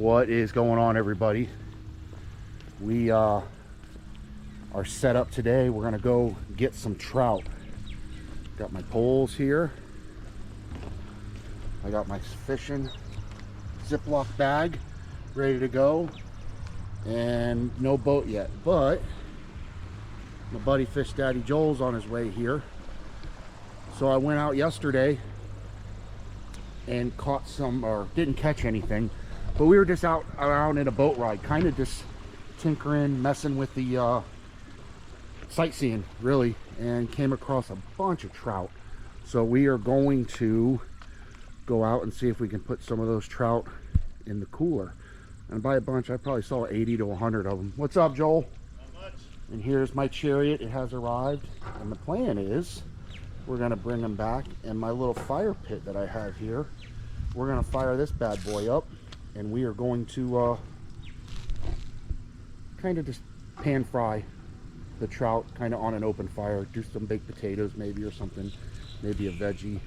What is going on, everybody? We are set up today. We're gonna go get some trout. Got my poles here. I got my fishing Ziploc bag ready to go, and no boat yet, but my buddy Fishdaddy Joe's on his way here. So I went out yesterday and caught some, or didn't catch anything, but we were just out around in a boat ride, kind of just tinkering, messing with the sightseeing, really, and came across a bunch of trout. So we are going to go out and see if we can put some of those trout in the cooler. And by a bunch, I probably saw 80 to 100 of them. What's up, Joel? Not much. And here's my chariot. It has arrived, and the plan is we're going to bring them back, and my little fire pit that I have here, we're going to fire this bad boy up, and we are going to kind of just pan fry the trout kind of on an open fire. Do some baked potatoes maybe, or something, maybe a veggie.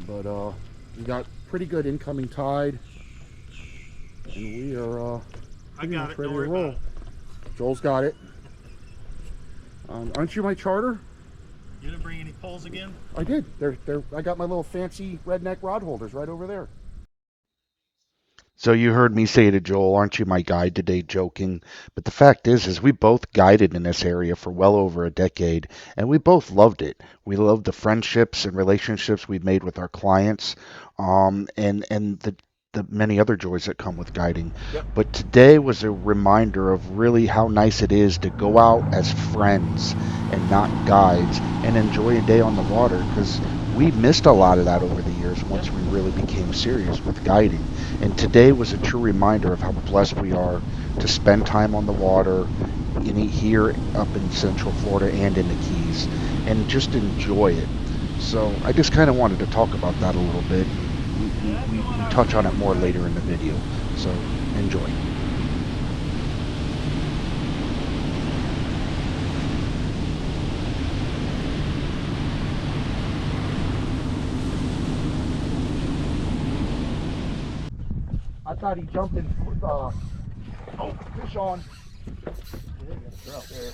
But we got pretty good incoming tide, and we are pretty much ready to roll. Joel's got it. Aren't you my charter? You didn't bring any poles again? I did. I got my little fancy redneck rod holders right over there. So you heard me say to Joel, aren't you my guide today, joking? But the fact is we both guided in this area for well over a decade, and we both loved it. We loved the friendships and relationships we've made with our clients, and the many other joys that come with guiding. Yep. But today was a reminder of really how nice it is to go out as friends and not guides and enjoy a day on the water, because we missed a lot of that over the years once we really became serious with guiding. And today was a true reminder of how blessed we are to spend time on the water here up in Central Florida and in the Keys, and just enjoy it. So I just kind of wanted to talk about that a little bit. We touch on it more later in the video, so enjoy. I thought he jumped in. Oh, fish on. Yeah, got a trout there.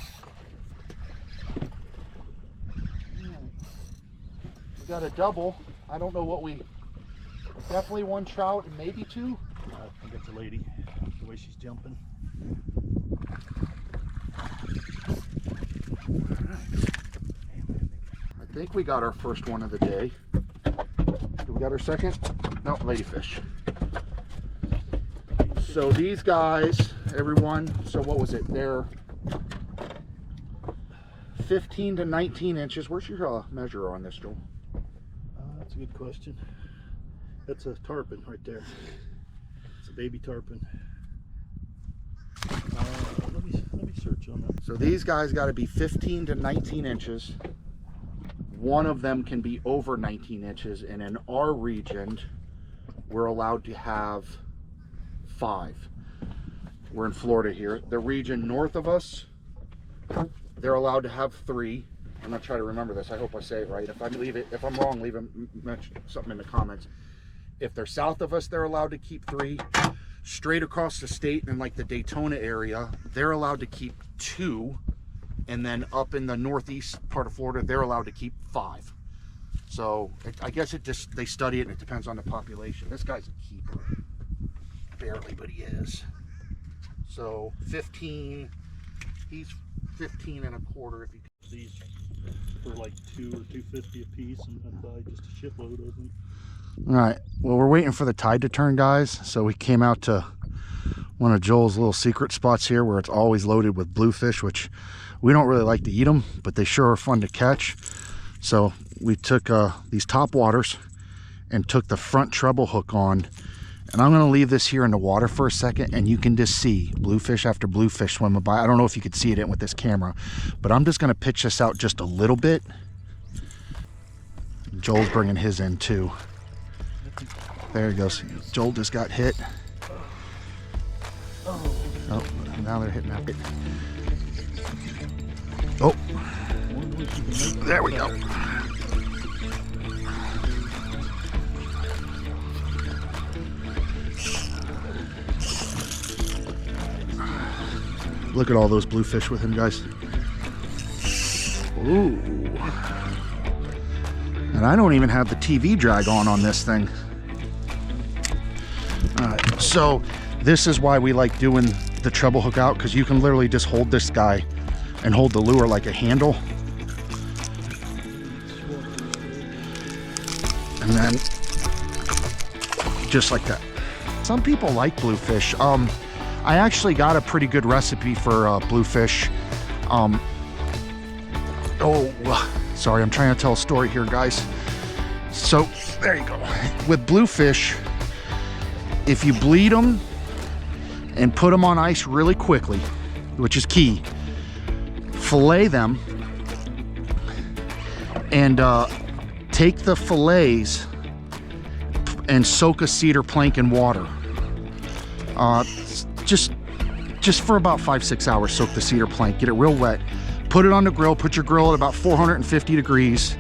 We got a double. I don't know what we. Definitely one trout and maybe two. I think it's a lady, the way she's jumping. I think we got our first one of the day. Do we got our second? No, ladyfish. So these guys, everyone, so what was it? They're 15 to 19 inches. Where's your measure on this, Joel? That's a good question. That's a tarpon right there. It's a baby tarpon. Let me search on that. So these guys got to be 15 to 19 inches. One of them can be over 19 inches, and in our region, we're allowed to have 5. We're in Florida here. The region north of us, they're allowed to have 3. I'm gonna try to remember this. I hope I say it right. If I'm wrong, leave something in the comments. If they're south of us, they're allowed to keep 3. Straight across the state in like the Daytona area, they're allowed to keep 2. And then up in the northeast part of Florida, they're allowed to keep 5. So I guess they study it, and it depends on the population. This guy's a keeper. Barely, but he is. So 15, he's 15 and a quarter if you. These for like $2 or $2.50 a piece, and I'd buy just a shipload of them. All right, well, we're waiting for the tide to turn, guys. So we came out to one of Joel's little secret spots here where it's always loaded with bluefish, which we don't really like to eat them, but they sure are fun to catch. So we took these top waters and took the front treble hook on, and I'm going to leave this here in the water for a second, and you can just see bluefish after bluefish swimming by. I don't know if you could see it in with this camera, but I'm just going to pitch this out just a little bit. Joel's bringing his in too. There he goes. Joel just got hit. Oh, now they're hitting that bit. Oh, there we go. Look at all those bluefish with him, guys. Ooh. And I don't even have the TV drag on this thing. Alright, so this is why we like doing the treble hook out, because you can literally just hold this guy and hold the lure like a handle. And then just like that. Some people like bluefish. I actually got a pretty good recipe for bluefish. Sorry, I'm trying to tell a story here, guys. So there you go. With bluefish, if you bleed them and put them on ice really quickly, which is key, fillet them and take the fillets and soak a cedar plank in water. Just for about 5-6 hours, soak the cedar plank, get it real wet, put it on the grill, put your grill at about 450 degrees,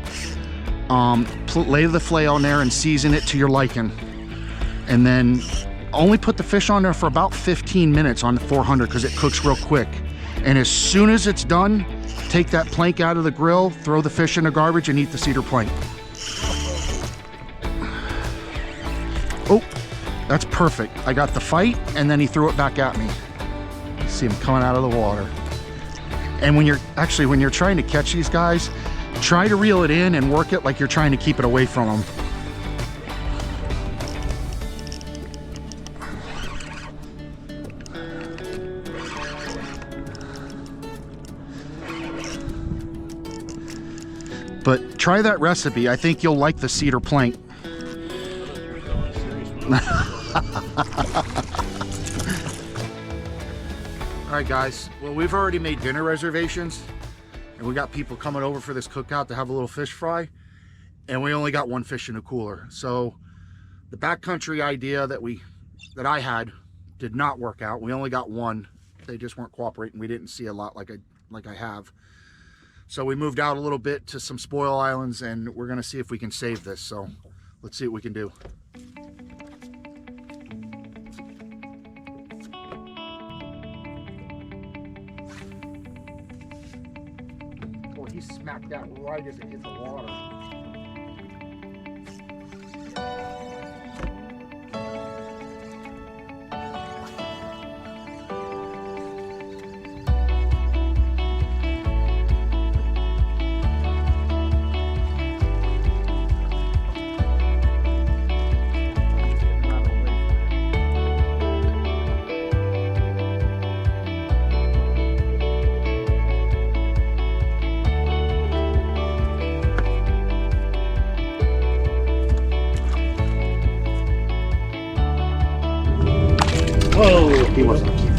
lay the fillet on there and season it to your liking, and then only put the fish on there for about 15 minutes on the 400 because it cooks real quick. And as soon as it's done, take that plank out of the grill, throw the fish in the garbage, and eat the cedar plank. Oh, that's perfect. I got the fight, and then he threw it back at me. See him coming out of the water. And when you're trying to catch these guys, try to reel it in and work it like you're trying to keep it away from them. But try that recipe. I think you'll like the cedar plank. All right, guys. Well, we've already made dinner reservations, and we got people coming over for this cookout to have a little fish fry, and we only got one fish in the cooler. So the backcountry idea that I had did not work out. We only got one. They just weren't cooperating. We didn't see a lot like I have. So we moved out a little bit to some spoil islands, and we're gonna see if we can save this. So let's see what we can do. Oh, he smacked that right as it hit the water. Whoa, he wasn't a keeper.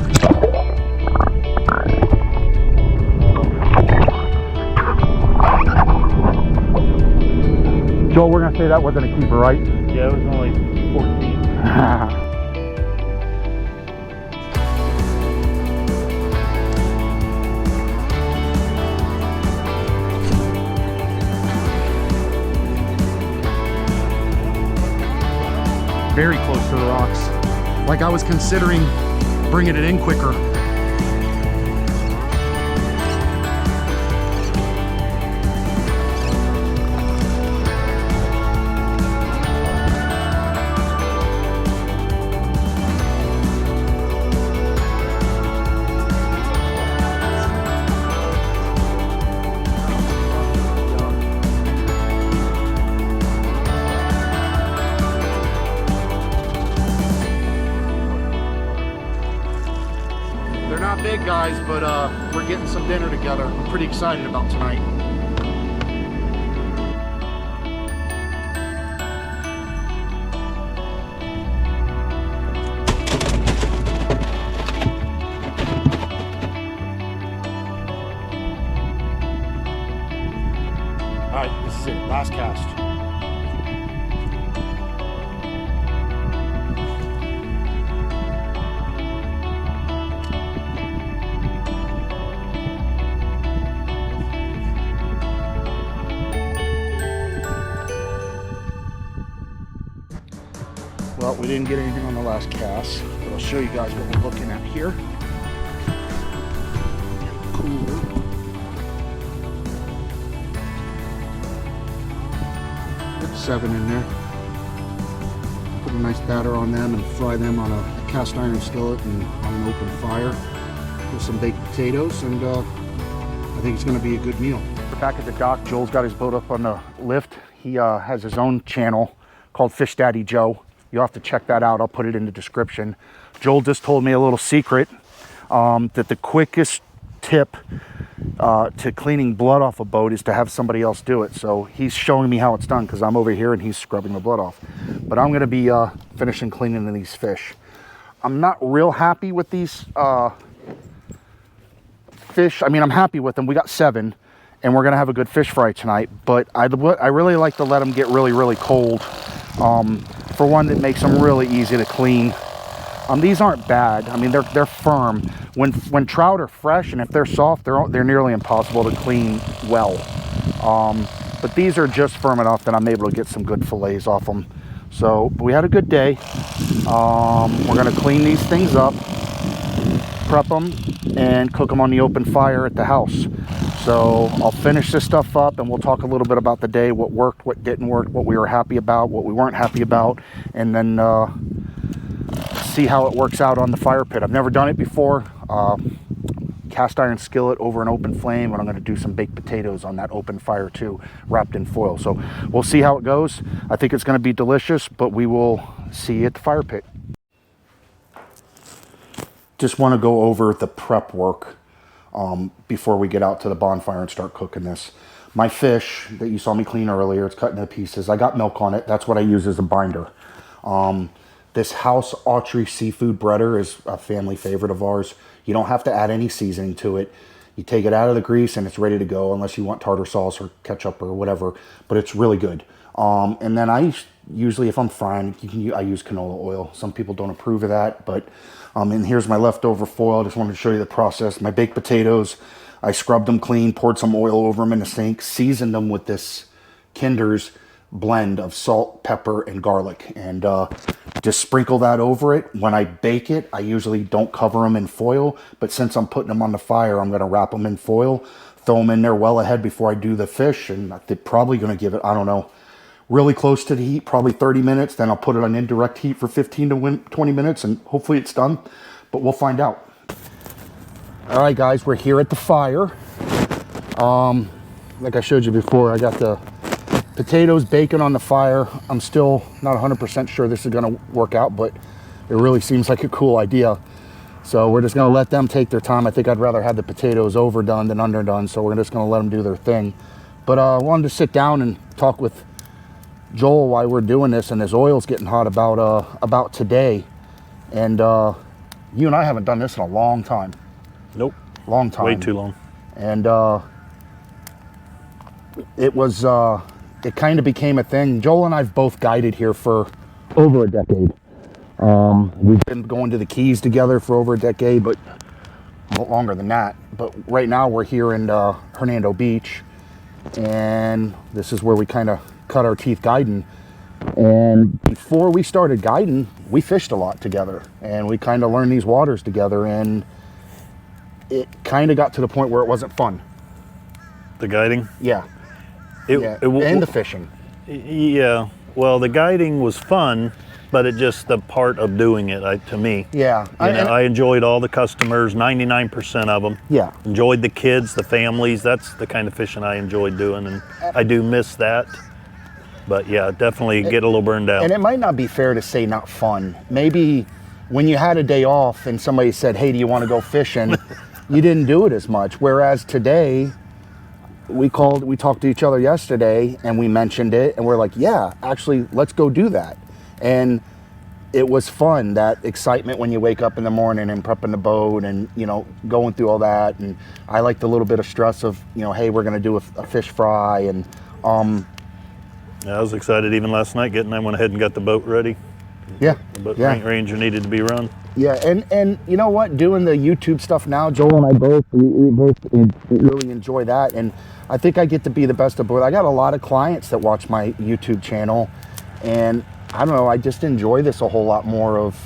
Joel, we're gonna say that wasn't a keeper, right? Yeah, it was only 14. Very close to the rocks. Like I was considering bringing it in quicker. Not big, guys, but we're getting some dinner together. I'm pretty excited about tonight. All right, this is it. Last cast. Well, we didn't get anything on the last cast, but I'll show you guys what we're looking at here. 7 in there. Put a nice batter on them and fry them on a cast iron skillet and on an open fire with some baked potatoes, and I think it's going to be a good meal. We're back at the dock. Joel's got his boat up on the lift. He has his own channel called Fishdaddy Joe. You'll have to check that out. I'll put it in the description. Joel just told me a little secret that the quickest tip to cleaning blood off a boat is to have somebody else do it. So he's showing me how it's done because I'm over here and he's scrubbing the blood off. But I'm going to be finishing cleaning these fish. I'm not real happy with these fish. I mean, I'm happy with them. We got 7 and we're going to have a good fish fry tonight. But I really like to let them get really, really cold. For one, that makes them really easy to clean. These aren't bad. I mean, they're firm. When trout are fresh and if they're soft, they're nearly impossible to clean well. But these are just firm enough that I'm able to get some good fillets off them. So we had a good day. We're gonna clean these things up, prep them, and cook them on the open fire at the house. So I'll finish this stuff up and we'll talk a little bit about the day, what worked, what didn't work, what we were happy about, what we weren't happy about, and then see how it works out on the fire pit. I've never done it before. Cast iron skillet over an open flame, and I'm going to do some baked potatoes on that open fire too, wrapped in foil. So we'll see how it goes. I think it's going to be delicious, but we will see you at the fire pit. Just want to go over the prep work before we get out to the bonfire and start cooking this. My fish that you saw me clean earlier, it's cut into pieces. I got milk on it. That's what I use as a binder. This House Autry seafood breader is a family favorite of ours. You don't have to add any seasoning to it. You take it out of the grease and it's ready to go, unless you want tartar sauce or ketchup or whatever, but it's really good. And then I usually, if I'm frying, I use canola oil. Some people don't approve of that, but and here's my leftover foil. I just wanted to show you the process. My baked potatoes, I scrubbed them clean, poured some oil over them in the sink, seasoned them with this Kinder's blend of salt, pepper, and garlic, and just sprinkle that over it. When I bake it, I usually don't cover them in foil, but since I'm putting them on the fire, I'm going to wrap them in foil, throw them in there well ahead before I do the fish, and they're probably going to give it, I don't know, really close to the heat, probably 30 minutes. Then I'll put it on indirect heat for 15 to 20 minutes, and hopefully it's done, but we'll find out. All right, guys, we're here at the fire. Like I showed you before, I got the potatoes baking on the fire. I'm still not 100% sure this is going to work out, but it really seems like a cool idea. So we're just going to let them take their time. I think I'd rather have the potatoes overdone than underdone, so we're just going to let them do their thing. But I wanted to sit down and talk with Joel while we're doing this, and his oil's getting hot about today. And you and I haven't done this in a long time. Nope. Long time. Way too long. And it kind of became a thing. Joel and I've both guided here for over a decade. We've been going to the Keys together for over a decade, but longer than that. But right now we're here in Hernando Beach, and this is where we kind of cut our teeth guiding. And before we started guiding, we fished a lot together, and we kind of learned these waters together, and it kind of got to the point where it wasn't fun. The guiding? Yeah. And the fishing. Yeah. Well, the guiding was fun, but it just the part of doing it to me. Yeah. I enjoyed all the customers, 99% of them. Yeah. Enjoyed the kids, the families. That's the kind of fishing I enjoyed doing, and I do miss that. But yeah, definitely get a little burned out. And it might not be fair to say not fun. Maybe when you had a day off and somebody said, "Hey, do you want to go fishing?" you didn't do it as much. Whereas today, we talked to each other yesterday and we mentioned it, and we're like, yeah, actually, let's go do that. And it was fun, that excitement when you wake up in the morning and prepping the boat and, going through all that. And I liked a little bit of stress of, hey, we're going to do a fish fry. And yeah, I was excited even last night. I went ahead and got the boat ready. Yeah. The boat ranger needed to be run. Yeah, and you know what? Doing the YouTube stuff now, Joel and I both really enjoy that, and I think I get to be the best of both. I got a lot of clients that watch my YouTube channel, and I don't know, I just enjoy this a whole lot more of,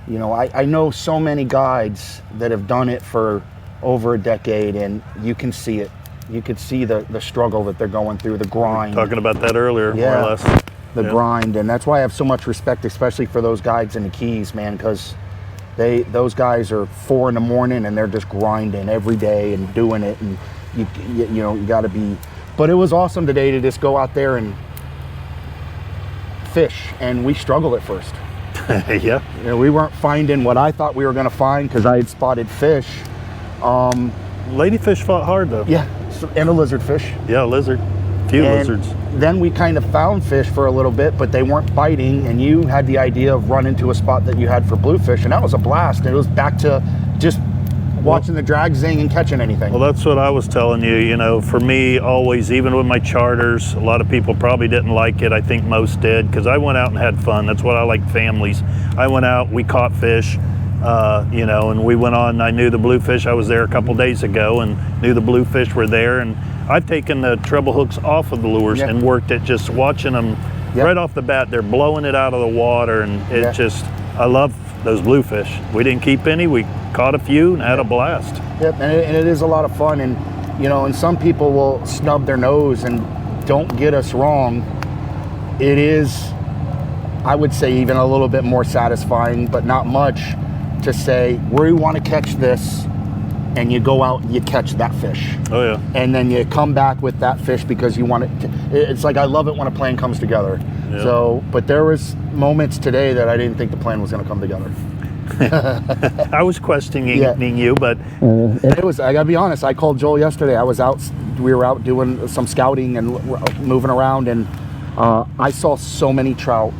I know so many guides that have done it for over a decade, and you can see it. You could see the struggle that they're going through, the grind. Talking about that earlier, yeah. More or less. the grind, and that's why I have so much respect, especially for those guides in the Keys, man, because those guys are 4 in the morning and they're just grinding every day and doing it, and you got to be. But it was awesome today to just go out there and fish, and we struggled at first. Yeah. We weren't finding what I thought we were going to find because I had spotted fish. Ladyfish fought hard though. Yeah, and a lizardfish. Yeah, lizard. Few And lizards. then we kind of found fish for a little bit, but they weren't biting, and you had the idea of running to a spot that you had for bluefish, and that was a blast. And it was back to just watching the drag zing and catching anything. Well, that's what I was telling you. You know, for me, always, even with my charters, a lot of people probably didn't like it. I think most did, because I went out and had fun. That's what I like, families. I went out, we caught fish, you know, and we went on. I knew the bluefish. I was there a couple days ago and knew the bluefish were there. And I've taken the treble hooks off of the lures and worked it, just watching them right off the bat. They're blowing it out of the water, and it just, I love those bluefish. We didn't keep any. We caught a few and had a blast. Yep, and it is a lot of fun. And you know, and some people will snub their nose, and don't get us wrong, it is, I would say, even a little bit more satisfying, but not much, to say we want to catch this, and you go out and you catch that fish. Oh yeah. And then you come back with that fish because you want it to, it's like, I love it when a plan comes together. Yeah. So, but there was moments today that I didn't think the plan was going to come together. I was questioning you, but and it was, I gotta be honest, I called Joel yesterday. We were out doing some scouting and moving around, and I saw so many trout,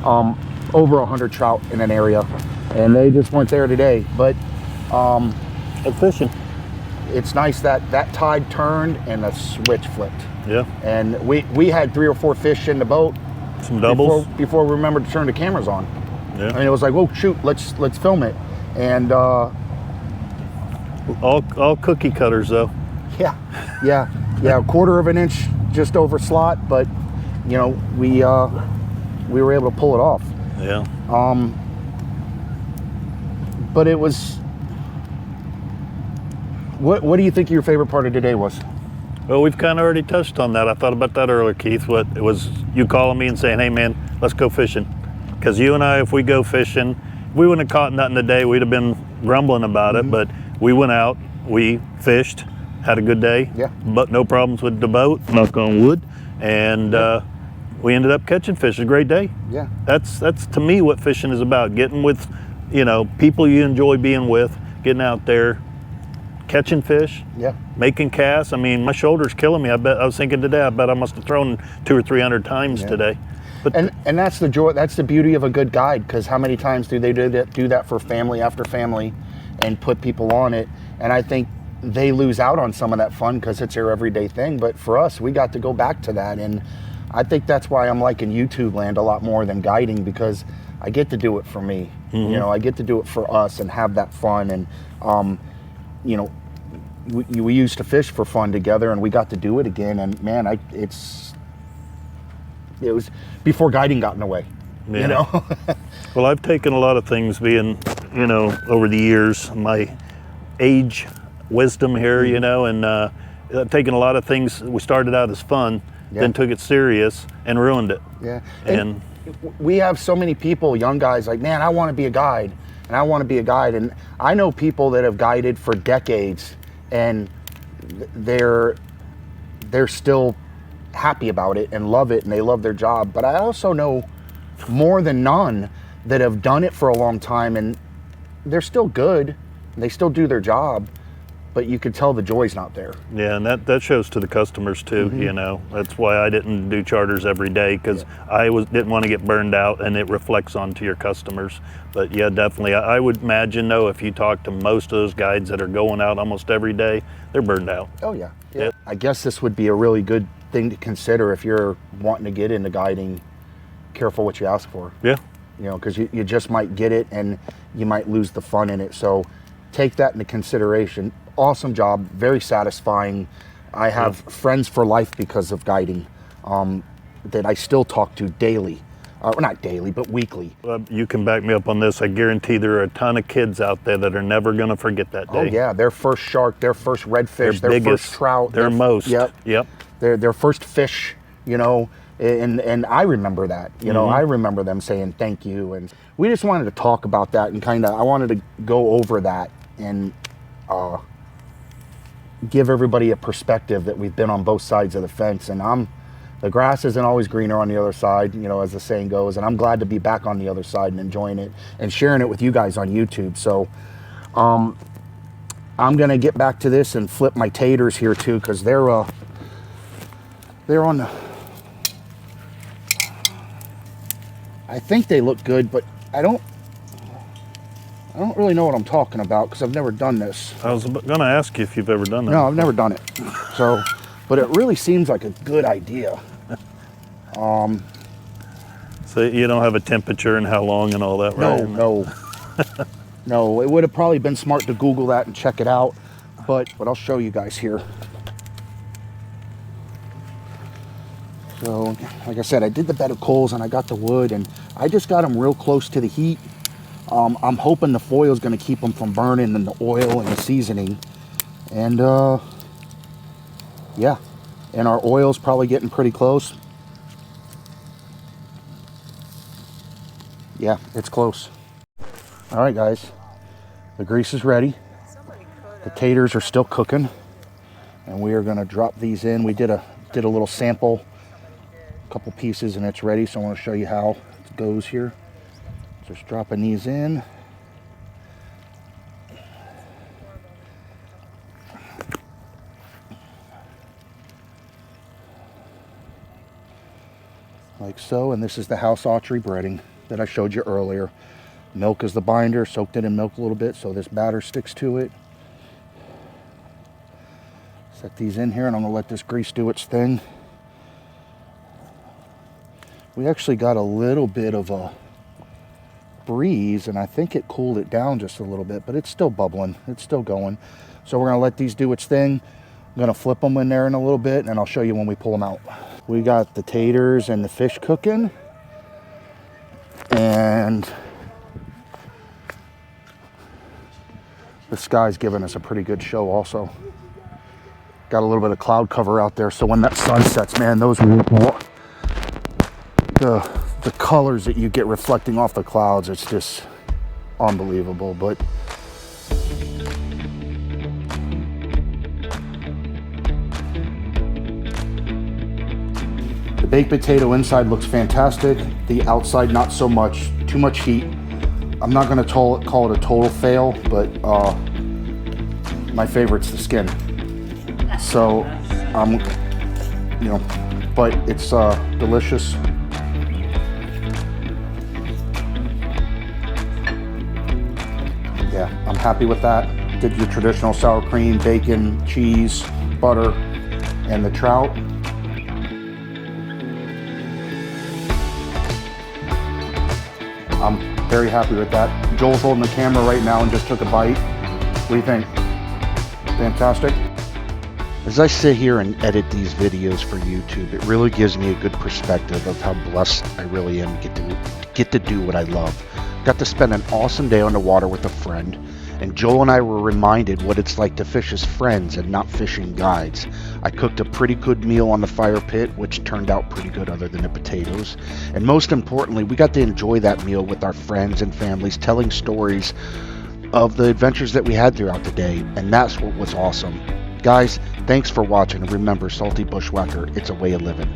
over 100 trout in an area, and they just weren't there today. But fishing, it's nice that that tide turned and the switch flipped. Yeah. And we had 3 or 4 fish in the boat. Some doubles before we remembered to turn the cameras on. Yeah. And it was like, oh shoot, let's film it. And all cookie cutters though. yeah, 1/4 of an inch just over slot, but you know, we were able to pull it off. Yeah. But it was. What do you think your favorite part of today was? Well, we've kind of already touched on that. I thought about that earlier, Keith. What it was, you calling me and saying, "Hey, man, let's go fishing." Because you and I, if we go fishing, we wouldn't have caught nothing today. We'd have been grumbling about it. But we went out, we fished, had a good day. Yeah. But no problems with the boat. Knock on wood. And we ended up catching fish. It was a great day. Yeah. That's to me what fishing is about. Getting with, you know, people you enjoy being with. Getting out there, catching fish. Yeah. Making casts. I mean, my shoulder's killing me. I was thinking today, I bet I must have thrown 200 or 300 times today. But and that's the joy. That's the beauty of a good guide. Because how many times do they do that for family after family, and put people on it? And I think they lose out on some of that fun because it's their everyday thing. But for us, we got to go back to that, and I think that's why I'm liking YouTube land a lot more than guiding, because I get to do it for me. You know, I get to do it for us and have that fun. And you know, we used to fish for fun together, and we got to do it again. And man, it was before guiding got in the way. Yeah. You know. Well, I've taken a lot of things, being, you know, over the years, my age, wisdom here, you know, and I've taken a lot of things. We started out as fun, then took it serious and ruined it. Yeah. And we have so many people, young guys, like, man, I want to be a guide, and I want to be a guide. And I know people that have guided for decades, and they're still happy about it and love it, and they love their job. But I also know more than none that have done it for a long time, and they're still good, and they still do their job, but you could tell the joy's not there. yeah, and that shows to the customers too. You know, that's why I didn't do charters every day, because I didn't want to get burned out, and it reflects onto your customers. But yeah, definitely, I would imagine though, if you talk to most of those guides that are going out almost every day, they're burned out. Oh yeah. I guess this would be a really good thing to consider if you're wanting to get into guiding. Careful what you ask for. Yeah. You know, because you just might get it and you might lose the fun in it. So take that into consideration. Awesome job, very satisfying. I have friends for life because of guiding, that I still talk to daily. Not daily, but weekly. You can back me up on this. I guarantee there are a ton of kids out there that are never going to forget that day. Oh yeah, their first shark, their first redfish, their biggest, first trout, their most. Yep. Yep. Their first fish, you know, And I remember that, you know, I remember them saying thank you, and we just wanted to talk about that, and I wanted to go over that and give everybody a perspective that we've been on both sides of the fence, and the grass isn't always greener on the other side, you know, as the saying goes, and I'm glad to be back on the other side and enjoying it and sharing it with you guys on YouTube. So I'm gonna get back to this and flip my taters here too, because they're on the, I think they look good, but I don't really know what I'm talking about because I've never done this. I was going to ask you if you've ever done that. No, I've never done it. So, but it really seems like a good idea. So you don't have a temperature and how long and all that, right? No. No, it would have probably been smart to Google that and check it out, but I'll show you guys here. So, like I said, I did the bed of coals and I got the wood, and I just got them real close to the heat. I'm hoping the foil is going to keep them from burning, and the oil and the seasoning. And yeah, and our oil's probably getting pretty close. Yeah, it's close. All right, guys, the grease is ready. The taters are still cooking, and we are going to drop these in. We did a little sample, couple pieces, and it's ready. So I want to show you how it goes here. Just dropping these in. Like so, and this is the house archery breading that I showed you earlier. Milk is the binder, soaked it in milk a little bit so this batter sticks to it. Set these in here, and I'm gonna let this grease do its thing. We actually got a little bit of a breeze, and I think it cooled it down just a little bit, but it's still bubbling, it's still going. So we're gonna let these do its thing. I'm gonna flip them in there in a little bit, and I'll show you when we pull them out. We got the taters and the fish cooking, and the sky's giving us a pretty good show also. Got a little bit of cloud cover out there, so when that sun sets, man, those the colors that you get reflecting off the clouds, it's just unbelievable. But the baked potato inside looks fantastic. The outside, not so much. Too much heat. I'm not going to call it a total fail, but my favorite's the skin. So you know, but it's delicious. Yeah, I'm happy with that. Did your traditional sour cream, bacon, cheese, butter, and the trout. I'm very happy with that. Joel's holding the camera right now and just took a bite. What do you think? Fantastic. As I sit here and edit these videos for YouTube, it really gives me a good perspective of how blessed I really am to get to do what I love. Got to spend an awesome day on the water with a friend, and Joel and I were reminded what it's like to fish as friends and not fishing guides. I cooked a pretty good meal on the fire pit, which turned out pretty good other than the potatoes. And most importantly, we got to enjoy that meal with our friends and families, telling stories of the adventures that we had throughout the day, and that's what was awesome. Guys, thanks for watching, and remember, Salty Bushwhacker, it's a way of living.